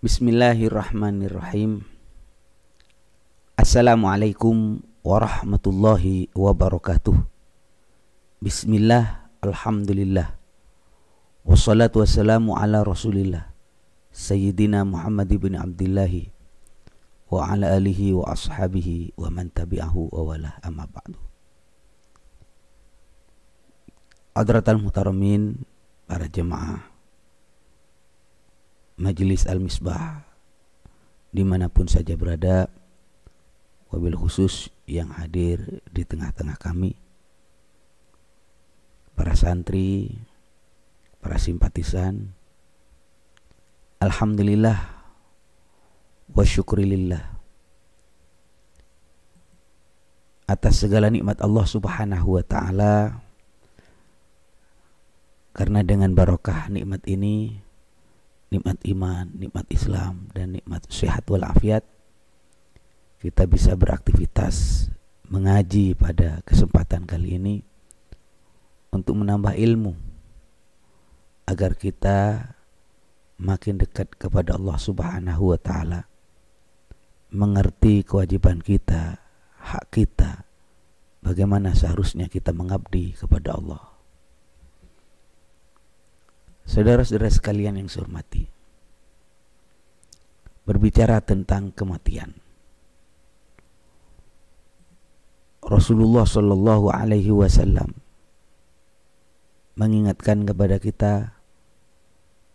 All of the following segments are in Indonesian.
Bismillahirrahmanirrahim. Assalamualaikum warahmatullahi wabarakatuh. Bismillah, alhamdulillah, wassalatu wassalamu ala rasulillah Sayyidina Muhammad ibn Abdillahi wa ala alihi wa ashabihi wa man tabi'ahu wa walah, amma ba'du. Hadratal muhtaramin, para jemaah Majelis Al-Misbah dimanapun saja berada, wabil khusus yang hadir di tengah-tengah kami, para santri, para simpatisan, alhamdulillah wa syukrilillah atas segala nikmat Allah subhanahu wa ta'ala, karena dengan barokah nikmat ini, nikmat iman, nikmat Islam, dan nikmat sehat walafiat, kita bisa beraktivitas mengaji pada kesempatan kali ini untuk menambah ilmu agar kita makin dekat kepada Allah subhanahu wa ta'ala, mengerti kewajiban kita, hak kita, bagaimana seharusnya kita mengabdi kepada Allah. Saudara-saudara sekalian yang saya hormati, berbicara tentang kematian, Rasulullah Shallallahu Alaihi Wasallam mengingatkan kepada kita,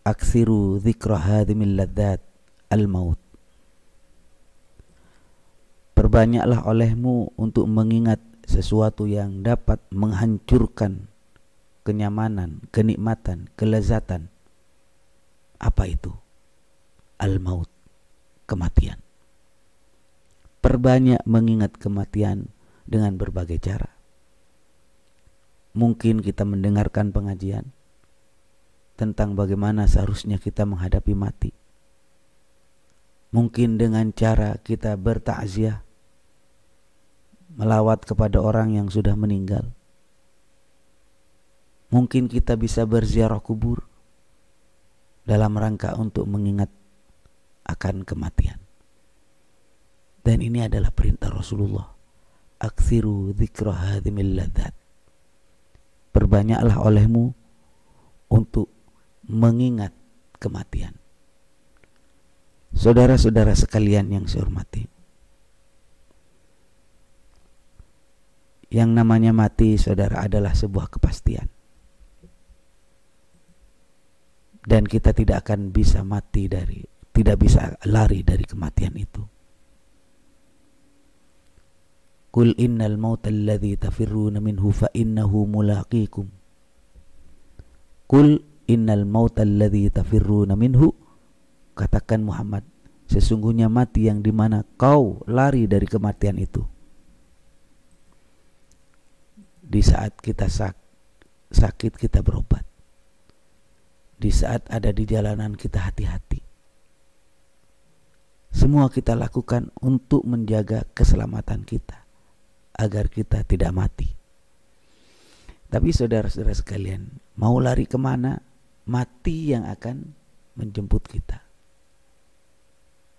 aksiru dzikra hadhimil ladzat al-maut. Perbanyaklah olehmu untuk mengingat sesuatu yang dapat menghancurkan kenyamanan, kenikmatan, kelezatan. Apa itu? Al-maut, kematian. Perbanyak mengingat kematian dengan berbagai cara. Mungkin kita mendengarkan pengajian tentang bagaimana seharusnya kita menghadapi mati. Mungkin dengan cara kita bertakziah, melawat kepada orang yang sudah meninggal. Mungkin kita bisa berziarah kubur dalam rangka untuk mengingat akan kematian. Dan ini adalah perintah Rasulullah. Aksiru dzikra hadhimil ladzat. Perbanyaklah olehmu untuk mengingat kematian. Saudara-saudara sekalian yang saya hormati, yang namanya mati, saudara, adalah sebuah kepastian. Dan kita tidak akan bisa tidak bisa lari dari kematian itu. Qul innal mauta alladhi tafirruna minhu fa innahu mulaqikum. Qul innal mauta alladhi tafirruna minhu. Katakan Muhammad, sesungguhnya mati yang dimana kau lari dari kematian itu. Di saat kita sakit kita berobat. Di saat ada di jalanan kita hati-hati. Semua kita lakukan untuk menjaga keselamatan kita, agar kita tidak mati. Tapi saudara-saudara sekalian, mau lari kemana? Mati yang akan menjemput kita.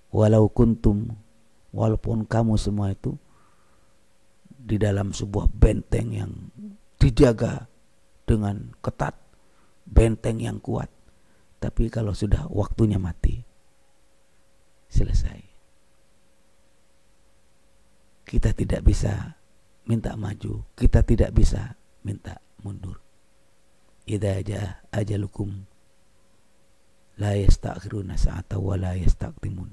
Walaupun kamu semua itu di dalam sebuah benteng yang dijaga dengan ketat, benteng yang kuat, tapi kalau sudah waktunya mati, selesai. Kita tidak bisa minta maju, kita tidak bisa minta mundur. Idza jaa ajalukum la yastakhiruna sa'atan wa la yastaqdimun.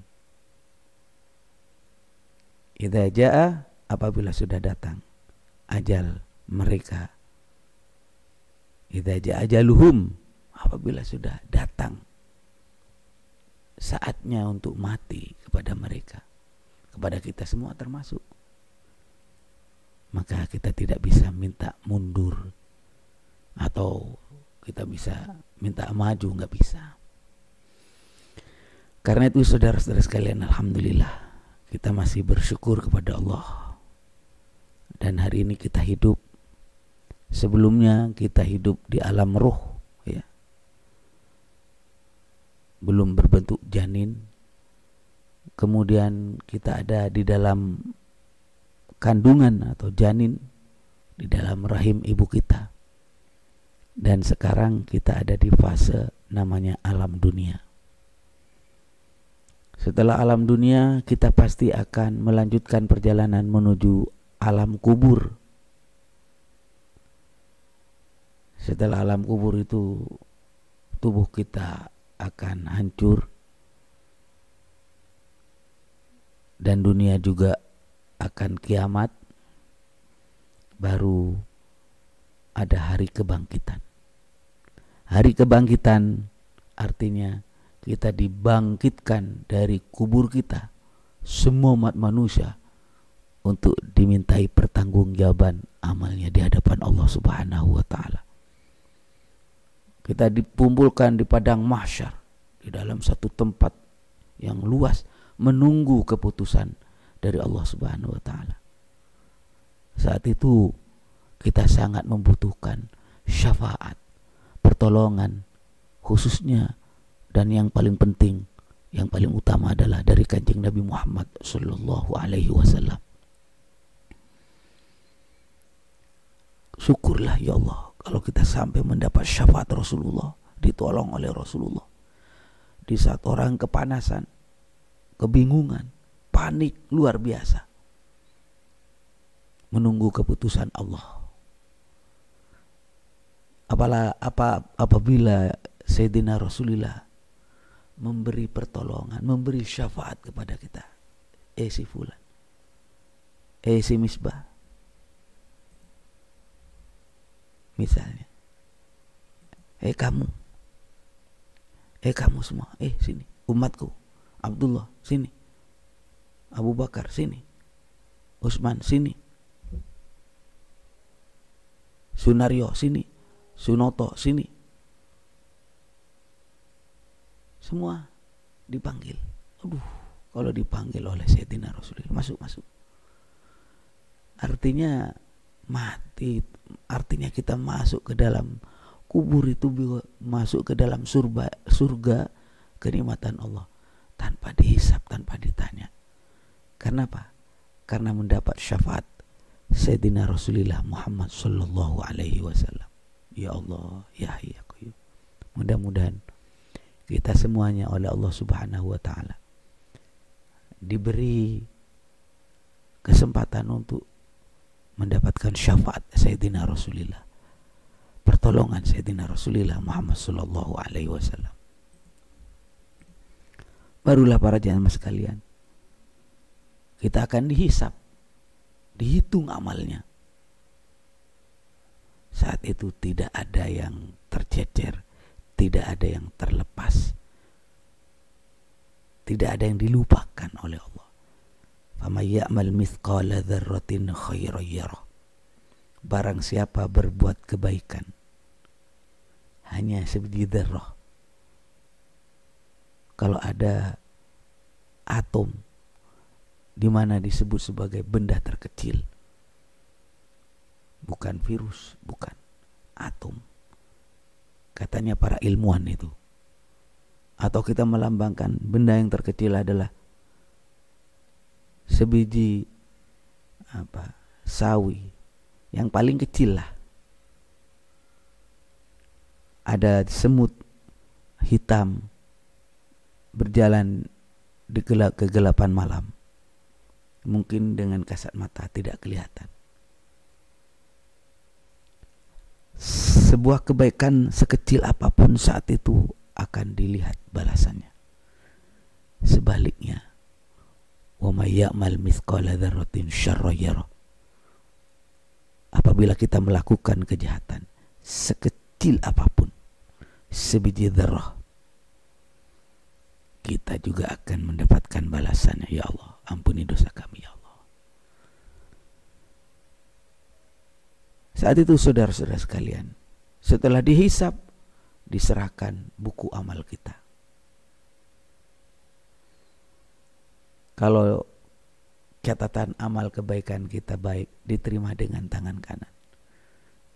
Idza jaa, apabila sudah datang ajal mereka. Idza jaa ajaluhum, apabila sudah datang saatnya untuk mati kepada mereka, kepada kita semua termasuk, maka kita tidak bisa minta mundur atau kita bisa minta maju, nggak bisa. Karena itu saudara-saudara sekalian, alhamdulillah kita masih bersyukur kepada Allah, dan hari ini kita hidup. Sebelumnya kita hidup di alam ruh, ya, belum berbentuk janin, kemudian kita ada di dalam kandungan atau janin di dalam rahim ibu kita, dan sekarang kita ada di fase namanya alam dunia. Setelah alam dunia, kita pasti akan melanjutkan perjalanan menuju alam kubur. Setelah alam kubur itu, tubuh kita akan hancur dan dunia juga akan kiamat. Baru ada hari kebangkitan. Hari kebangkitan artinya kita dibangkitkan dari kubur kita, semua umat manusia, untuk dimintai pertanggungjawaban amalnya di hadapan Allah Subhanahu wa taala. Kita dikumpulkan di padang mahsyar, di dalam satu tempat yang luas, menunggu keputusan dari Allah Subhanahu wa taala. Saat itu kita sangat membutuhkan syafaat, pertolongan, khususnya dan yang paling penting, yang paling utama adalah dari Kanjeng Nabi Muhammad sallallahu alaihi wasallam. Syukurlah ya Allah kalau kita sampai mendapat syafaat Rasulullah, ditolong oleh Rasulullah. Di saat orang kepanasan, kebingungan, panik luar biasa, menunggu keputusan Allah. Apabila Sayyidina Rasulullah memberi pertolongan, memberi syafaat kepada kita, si fulan, si Misbah, misalnya, kamu semua, sini, umatku, Abdullah sini, Abu Bakar sini, Utsman sini, Sunaryo sini, Sunoto sini, semua dipanggil. Aduh, kalau dipanggil oleh Sayyidina Rasulullah, masuk. Artinya mati, artinya kita masuk ke dalam kubur itu, masuk ke dalam surga kenikmatan Allah tanpa dihisap, tanpa ditanya. Karena apa? Karena mendapat syafaat Sayyidina Rasulullah Muhammad sallallahu alaihi wasallam. Ya Allah, ya Hayy ya Qayyum. Mudah-mudahan kita semuanya oleh Allah Subhanahu wa taala diberi kesempatan untuk mendapatkan syafaat Sayyidina Rasulullah, pertolongan Sayyidina Rasulullah Muhammad sallallahu alaihi wasallam. Barulah para jamaah sekalian, kita akan dihisap, dihitung amalnya. Saat itu tidak ada yang tercecer, tidak ada yang terlepas, tidak ada yang dilupakan oleh Allah. Faman ya'mal mithqala dzarratin khairan yarah. Barang siapa berbuat kebaikan hanya sebiji dzarrah. Kalau ada atom di mana disebut sebagai benda terkecil, bukan virus, bukan atom, katanya para ilmuwan itu. Atau kita melambangkan benda yang terkecil adalah sebiji sawi yang paling kecil lah. Ada semut hitam berjalan di kegelapan malam, mungkin dengan kasat mata tidak kelihatan. Sebuah kebaikan sekecil apapun saat itu akan dilihat balasannya. Sebaliknya, wa may ya'mal mithqala dzarratin syarran yarah. Apabila kita melakukan kejahatan sekecil apapun, sebiji dzarrah, kita juga akan mendapatkan balasannya. Ya Allah, ampuni dosa kami ya Allah. Saat itu saudara-saudara sekalian, setelah dihisap, diserahkan buku amal kita. Kalau catatan amal kebaikan kita baik, diterima dengan tangan kanan.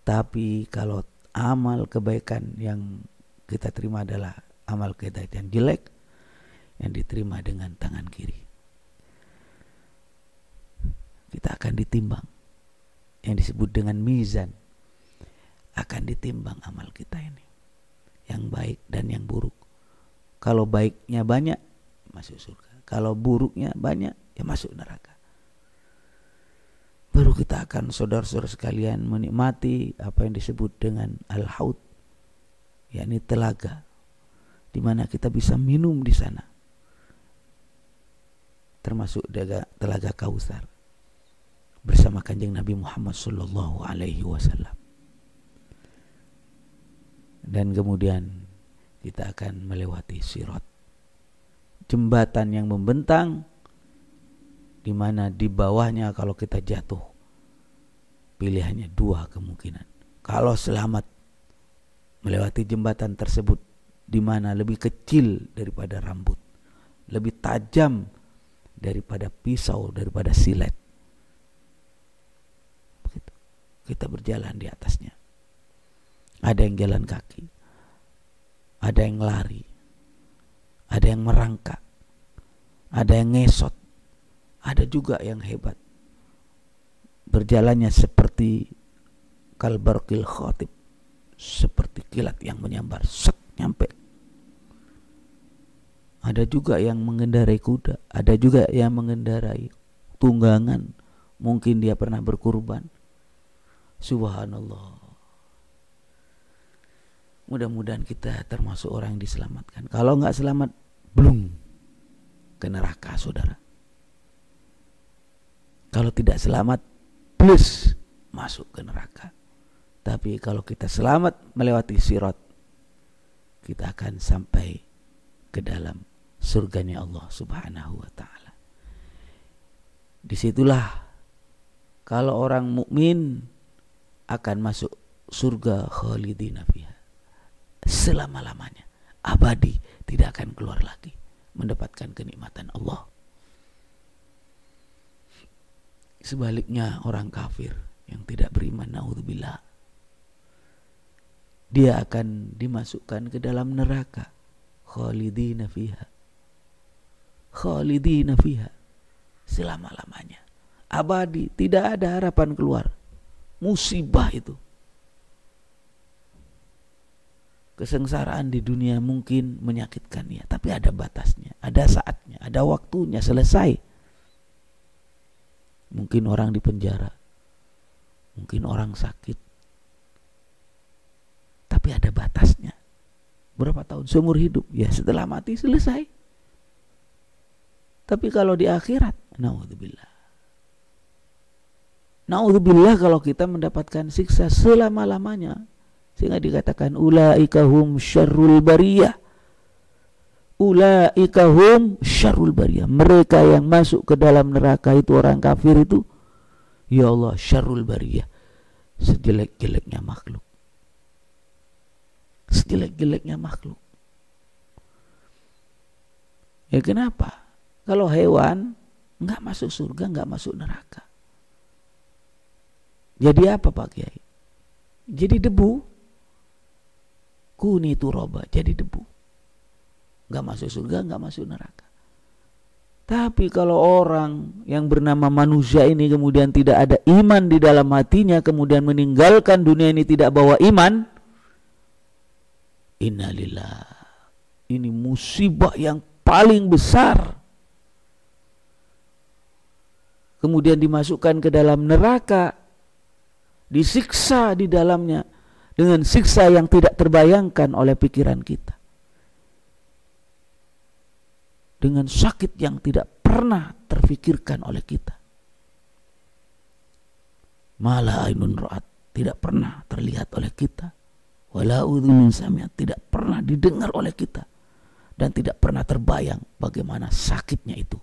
Tapi kalau amal kebaikan yang kita terima adalah amal kita yang jelek, yang diterima dengan tangan kiri. kita akan ditimbang. Yang disebut dengan mizan. Akan ditimbang amal kita ini. Yang baik dan yang buruk. Kalau baiknya banyak, masuk surga. Kalau buruknya banyak, ya masuk neraka. Baru kita akan saudara-saudara sekalian menikmati apa yang disebut dengan al-haud, yakni telaga, di mana kita bisa minum di sana, termasuk telaga Kautsar bersama Kanjeng Nabi Muhammad sallallahu alaihi wasallam. Dan kemudian kita akan melewati sirat, jembatan yang membentang, di mana di bawahnya kalau kita jatuh, pilihannya dua kemungkinan. Kalau selamat melewati jembatan tersebut, di mana lebih kecil daripada rambut, lebih tajam daripada pisau, daripada silet, begitu kita berjalan di atasnya. Ada yang jalan kaki, ada yang lari, ada yang merangkak, ada yang ngesot, ada juga yang hebat, berjalannya seperti kalbarqil khatib, seperti kilat yang menyambar, nyampe. Ada juga yang mengendarai kuda, ada juga yang mengendarai tunggangan, mungkin dia pernah berkurban. Subhanallah. Mudah-mudahan kita termasuk orang yang diselamatkan. Kalau nggak selamat, belum ke neraka, saudara. Kalau tidak selamat, plus masuk ke neraka. Tapi kalau kita selamat melewati sirat, kita akan sampai ke dalam surganya Allah Subhanahu wa ta'ala. Disitulah kalau orang mukmin akan masuk surga khalidina fiha, selama-lamanya, abadi, tidak akan keluar lagi, mendapatkan kenikmatan Allah. Sebaliknya orang kafir yang tidak beriman, naudzubillah, dia akan dimasukkan ke dalam neraka, khalidina fiha, khalidina fiha, selama-lamanya, abadi, tidak ada harapan keluar. Musibah itu. Kesengsaraan di dunia mungkin menyakitkan ya, tapi ada batasnya, ada saatnya, ada waktunya, selesai. Mungkin orang di penjara, mungkin orang sakit, tapi ada batasnya. Berapa tahun? Seumur hidup. Ya setelah mati selesai. Tapi kalau di akhirat, naudzubillah. Naudzubillah kalau kita mendapatkan siksa selama-lamanya. Sehingga dikatakan ulaika hum syarrul bariyah. Ulaika hum syarrul bariyah. Mereka yang masuk ke dalam neraka itu, orang kafir itu, ya Allah, syarrul bariyah, sejelek-jeleknya makhluk. Sejelek-jeleknya makhluk. Ya kenapa? Kalau hewan enggak masuk surga, enggak masuk neraka. Jadi apa Pak Kiai? Jadi debu. Kuni turaba, jadi debu. Enggak masuk surga, enggak masuk neraka. Tapi kalau orang yang bernama manusia ini kemudian tidak ada iman di dalam hatinya, kemudian meninggalkan dunia ini tidak bawa iman, innalillah, ini musibah yang paling besar. Kemudian dimasukkan ke dalam neraka, disiksa di dalamnya dengan siksa yang tidak terbayangkan oleh pikiran kita, dengan sakit yang tidak pernah terfikirkan oleh kita. Mala ainun ra'at, tidak pernah terlihat oleh kita. Wala udhunun sami'at, tidak pernah didengar oleh kita, dan tidak pernah terbayang bagaimana sakitnya itu.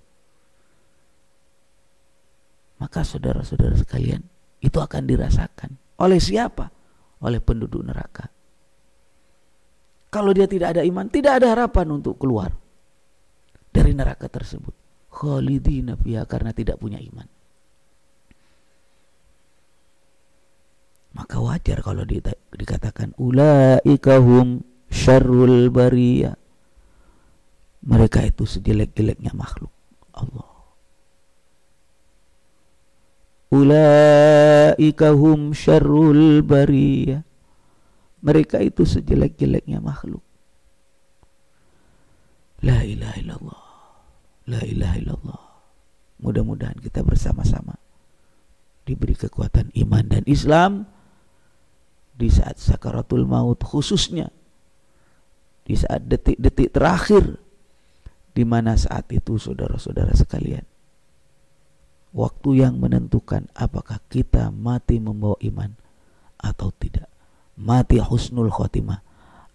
Maka saudara-saudara sekalian, itu akan dirasakan oleh siapa? Oleh penduduk neraka. Kalau dia tidak ada iman, tidak ada harapan untuk keluar dari neraka tersebut. Khalidina fiha, karena tidak punya iman. Maka wajar kalau dikatakan ulaika hum syarrul bariyah. Mereka itu sejelek-jeleknya makhluk Allah. ulaika hum syarrul bariyah. Mereka itu sejelek-jeleknya makhluk. La ilaha illallah. La ilaha illallah. Mudah-mudahan kita bersama-sama diberi kekuatan iman dan Islam di saat sakaratul maut, khususnya di saat detik-detik terakhir, di mana saat itu saudara-saudara sekalian, waktu yang menentukan apakah kita mati membawa iman atau tidak, mati husnul khotimah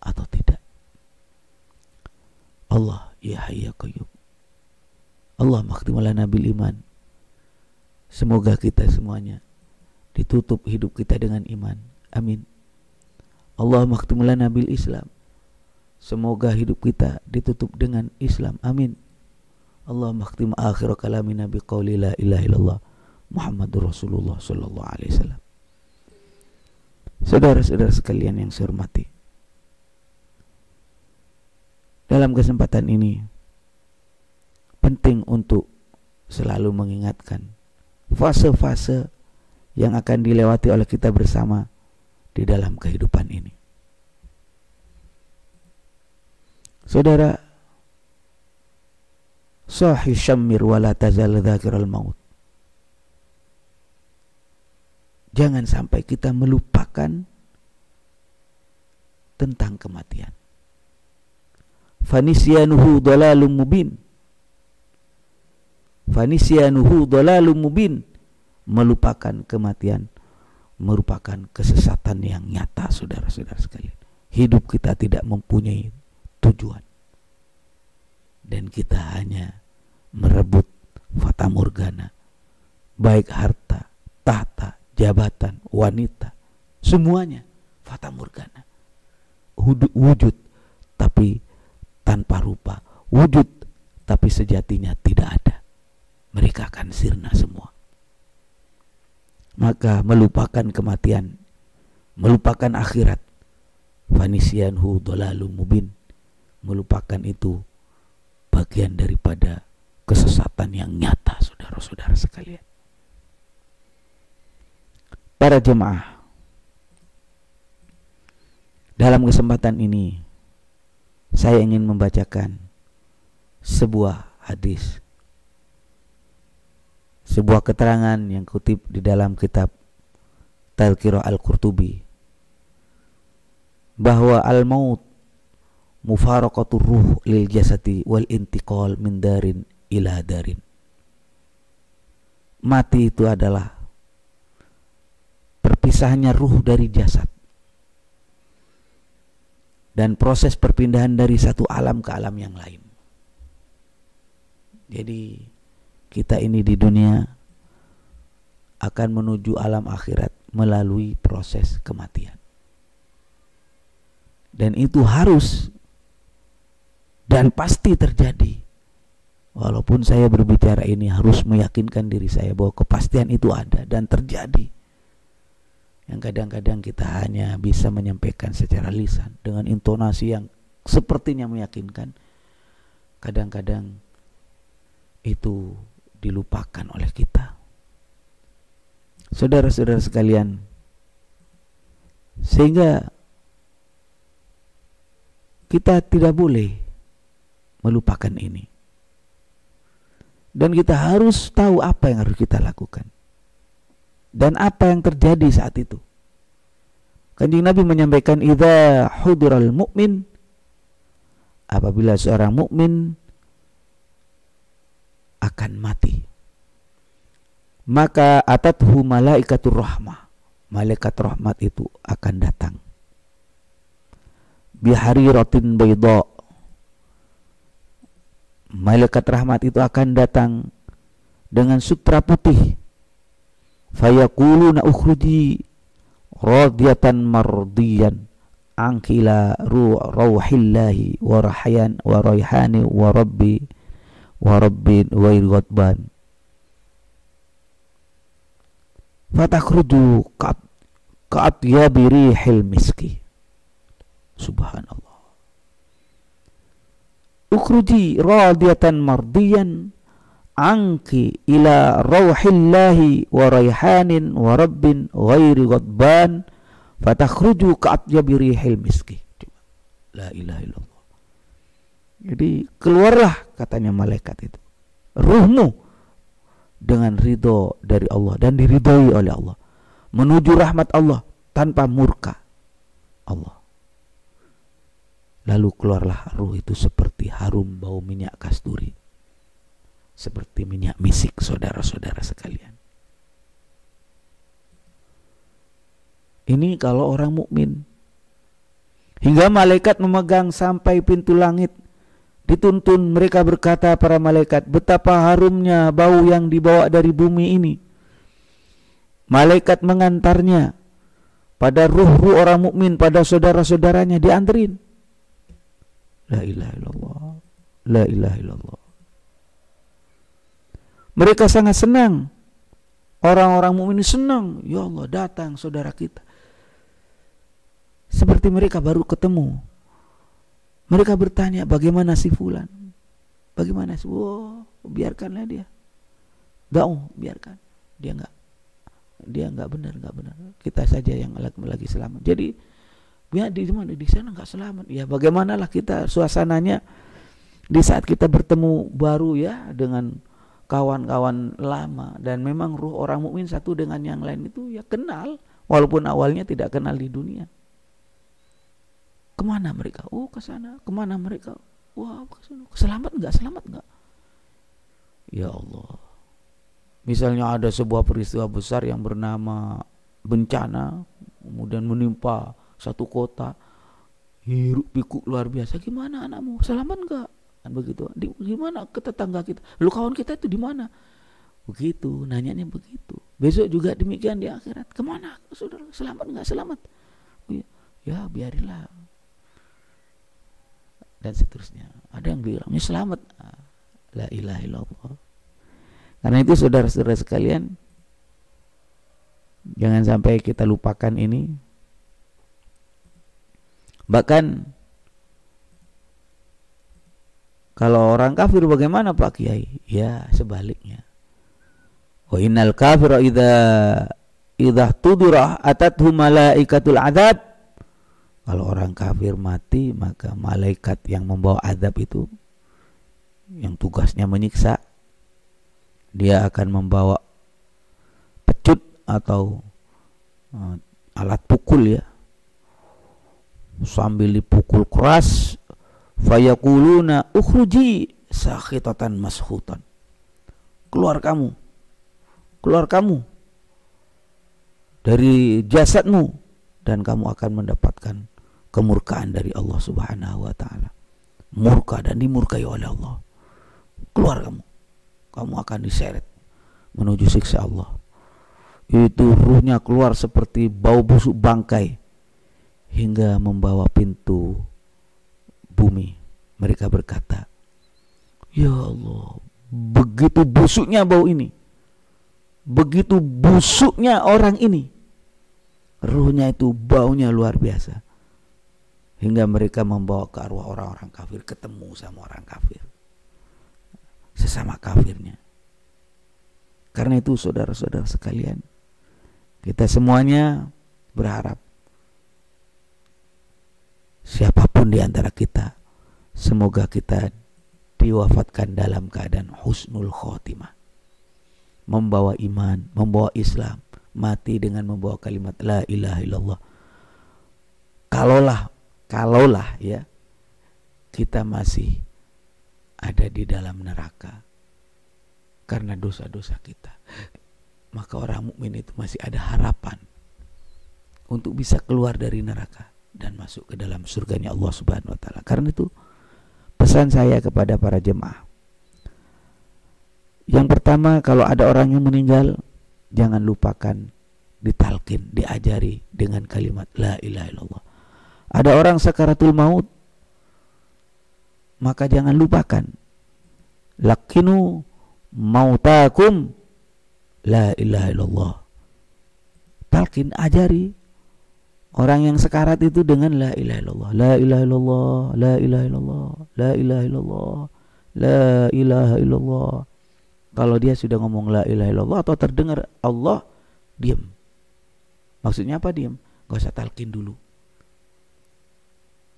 atau tidak. Allah ya hayya qayyum, Allah makhtimul lana bil iman. Semoga kita semuanya ditutup hidup kita dengan iman. Amin. Allah makhtimul lana bil Islam. Semoga hidup kita ditutup dengan Islam. Amin. Allah makhtim akhir kalamina biqauli la ilaha illallah Muhammadur Rasulullah sallallahu alaihi wasallam. Saudara-saudara sekalian yang saya hormati, dalam kesempatan ini penting untuk selalu mengingatkan fase-fase yang akan dilewati oleh kita bersama di dalam kehidupan ini. Saudara, sahih syammir wala tazal dzakiral maut. Jangan sampai kita melupakan tentang kematian. Fanisyanuhu dhalalum mubin. Fanisyanuhu dhalalum mubin. Melupakan kematian merupakan kesesatan yang nyata, saudara-saudara sekalian. Hidup kita tidak mempunyai tujuan, dan kita hanya merebut fata morgana, baik harta, tahta, jabatan, wanita, semuanya fata morgana, wujud tapi tanpa rupa, wujud tapi sejatinya tidak ada. Mereka akan sirna semua. Maka melupakan kematian, melupakan akhirat, fanisyanhu dhalalum mubin, melupakan itu bagian daripada kesesatan yang nyata, saudara-saudara sekalian. Para jemaah, dalam kesempatan ini saya ingin membacakan sebuah hadis, sebuah keterangan yang kutip di dalam kitab Tadhkirah Al-Qurtubi, bahwa al-maut mufaraqatur ruh lil jasadi wal intiqal min darin ila darin. Mati itu adalah perpisahannya ruh dari jasad dan proses perpindahan dari satu alam ke alam yang lain. Jadi kita ini di dunia akan menuju alam akhirat melalui proses kematian. Dan itu harus dan pasti terjadi. Walaupun saya berbicara ini harus meyakinkan diri saya bahwa kepastian itu ada dan terjadi. Yang kadang-kadang kita hanya bisa menyampaikan secara lisan dengan intonasi yang sepertinya meyakinkan. Kadang-kadang itu dilupakan oleh kita. Saudara-saudara sekalian, sehingga kita tidak boleh melupakan ini. Dan kita harus tahu apa yang harus kita lakukan dan apa yang terjadi saat itu. Kanjeng Nabi menyampaikan, idza hudiral mu'min, apabila seorang mukmin akan mati, maka atathu malaikatur rahmah, malaikat rahmat itu akan datang, bihariratin bayda, malaikat rahmat itu akan datang dengan sutra putih, fayaquluna ukhruji radiyatan mardiyan ankila ruhillahi wa rahyan wa rayhani wa rabbi wa rabbin wa ghadban, fatakhruju ka'atyabi rihil miski. Subhanallah. Ukhruji radiyatan mardiyan anki ila rauhillahi wa raihanin wa rabbin ghairi ghadban fatakhruju ka'atyabi rihil miski. La ilaha illallah. Jadi keluarlah, katanya malaikat itu, ruhmu dengan ridho dari Allah dan diridhoi oleh Allah, menuju rahmat Allah tanpa murka Allah. Lalu keluarlah ruh itu seperti harum bau minyak kasturi, seperti minyak misik, saudara-saudara sekalian. Ini kalau orang mukmin. Hingga malaikat memegang sampai pintu langit. Dituntun, mereka berkata para malaikat, betapa harumnya bau yang dibawa dari bumi ini. Malaikat mengantarnya pada ruh-ruh orang mukmin, pada saudara-saudaranya, dianterin. La ilaha illallah. La ilaha illallah. Mereka sangat senang. Orang-orang mukmin senang. Ya Allah, datang saudara kita. Seperti mereka baru ketemu. Mereka bertanya, bagaimana si fulan? Bagaimana si? Oh, biarkanlah dia. Biarkan. Dia enggak benar. Kita saja yang lagi selamat. Jadi, ya di mana? Di sana enggak selamat. Ya bagaimanalah kita suasananya di saat kita bertemu baru ya dengan kawan-kawan lama, dan memang ruh orang mukmin satu dengan yang lain itu ya kenal, walaupun awalnya tidak kenal di dunia. Kemana mereka? Oh, ke sana. Kemana mereka? Wah, ke sana. Selamat enggak? Ya Allah. Misalnya ada sebuah peristiwa besar yang bernama bencana, kemudian menimpa satu kota, hiruk pikuk luar biasa. Gimana anakmu? Selamat enggak? Kan begitu. Gimana ke tetangga kita? Lu kawan kita itu di mana? Begitu, nanyanya begitu. Besok juga demikian di akhirat. Kemana? Saudara, selamat enggak? Selamat. Ya, biarilah. Dan seterusnya. Ada yang bilangnya selamat. La ilaha illallah. Karena itu saudara-saudara sekalian, jangan sampai kita lupakan ini. Bahkan kalau orang kafir bagaimana Pak Kiai? Ya sebaliknya. Wa innal kafira idza tudira atathum malaikatul adzab. Kalau orang kafir mati, maka malaikat yang membawa azab itu, yang tugasnya menyiksa, dia akan membawa pecut atau alat pukul ya, sambil dipukul keras. Fayaquluna ukhruji sakhitatan mashutan. Keluar kamu dari jasadmu, dan kamu akan mendapatkan kemurkaan dari Allah Subhanahu wa ta'ala. Murka dan dimurkai oleh Allah. Keluar kamu akan diseret menuju siksa Allah. Itu ruhnya keluar seperti bau busuk bangkai hingga membawa pintu bumi. Mereka berkata, ya Allah, begitu busuknya bau ini, begitu busuknya orang ini. Ruhnya itu baunya luar biasa. Hingga mereka membawa ke arwah orang-orang kafir, ketemu sama orang kafir, sesama kafirnya. Karena itu saudara-saudara sekalian, kita semuanya berharap siapapun di antara kita, semoga kita diwafatkan dalam keadaan husnul khotimah, membawa iman, membawa Islam, mati dengan membawa kalimat la ilaha illallah. Kalaulah ya kita masih ada di dalam neraka karena dosa-dosa kita, maka orang mukmin itu masih ada harapan untuk bisa keluar dari neraka dan masuk ke dalam surganya Allah Subhanahu wa ta'ala. Karena itu pesan saya kepada para jemaah, yang pertama, kalau ada orang yang meninggal, jangan lupakan ditalkin, diajari dengan kalimat la ilaha illallah. Ada orang sakaratul maut, maka jangan lupakan lakinu mautakum la ilaha illallah. Talkin, ajari orang yang sekarat itu dengan la ilaha illallah. La ilaha illallah, la ilaha illallah, la ilaha illallah, la ilaha illallah. Kalau dia sudah ngomong la ilaha illallah atau terdengar Allah, diam. Maksudnya apa diam? Gak usah talqin dulu.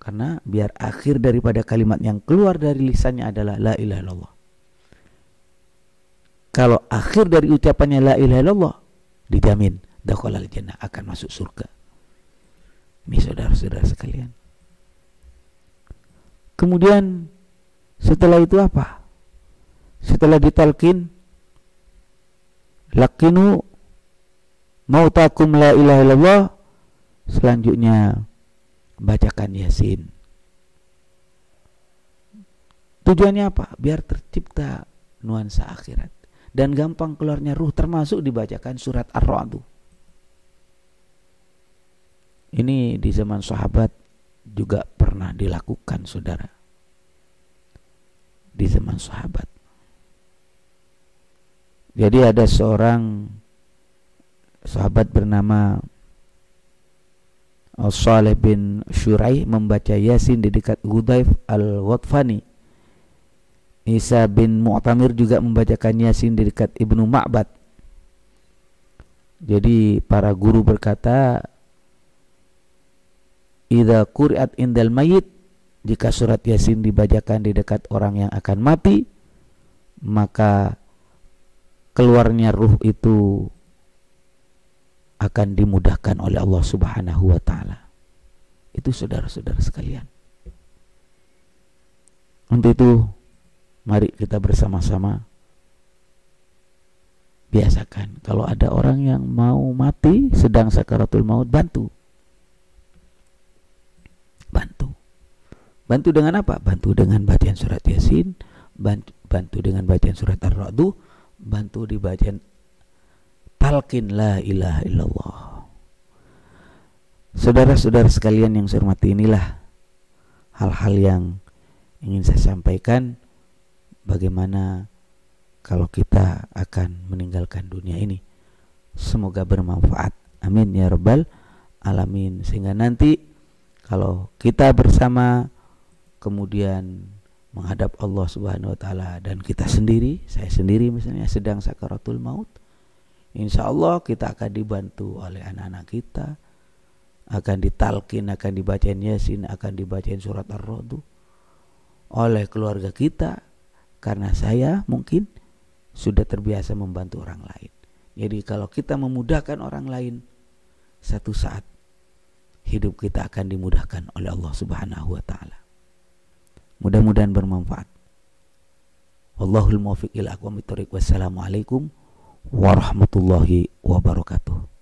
Karena biar akhir daripada kalimat yang keluar dari lisannya adalah la ilaha illallah. Kalau akhir dari ucapannya la ilaha illallah, dijamin dakhalal jannah, akan masuk surga. Ini saudara-saudara sekalian. Kemudian setelah itu apa? Setelah ditalqin, laqinu mautakum la ilaha illallah, selanjutnya bacakan Yasin. Tujuannya apa? Biar tercipta nuansa akhirat dan gampang keluarnya ruh, termasuk dibacakan surat Ar-Ra'd. Ini di zaman sahabat juga pernah dilakukan, saudara. Di zaman sahabat. Jadi ada seorang sahabat bernama Saleh bin Syurai membaca Yasin di dekat Hudzaif al-Ghatfani. Isa bin Mu'tamir juga membacakan Yasin di dekat Ibnu Ma'bad. Jadi para guru berkata, idza quri'at indal mayyit, jika surat Yasin dibacakan di dekat orang yang akan mati, maka keluarnya ruh itu akan dimudahkan oleh Allah Subhanahu wa ta'ala. Itu saudara-saudara sekalian. Untuk itu mari kita bersama-sama biasakan, kalau ada orang yang mau mati sedang sakaratul maut, bantu. Bantu dengan apa? Bantu dengan bacaan surat Yasin, bantu dengan bacaan surat Ar-Ra'd, bantu dibacaan talqin la ilaha illallah. Saudara-saudara sekalian yang saya hormati, inilah hal-hal yang ingin saya sampaikan, bagaimana kalau kita akan meninggalkan dunia ini. Semoga bermanfaat. Amin ya rabbal alamin. Sehingga nanti kalau kita bersama kemudian menghadap Allah Subhanahu wa ta'ala, dan kita sendiri, saya sendiri misalnya sedang sakaratul maut, insya Allah kita akan dibantu oleh anak-anak kita, akan ditalqin, akan dibacain Yasin, akan dibacain surat Ar-Ra'd oleh keluarga kita, karena saya mungkin sudah terbiasa membantu orang lain. Jadi kalau kita memudahkan orang lain, satu saat hidup kita akan dimudahkan oleh Allah Subhanahu wa ta'ala. Mudah-mudahan bermanfaat. Wallahul muwaffiq ila aqwamit thoriq. Wassalamualaikum warahmatullahi wabarakatuh.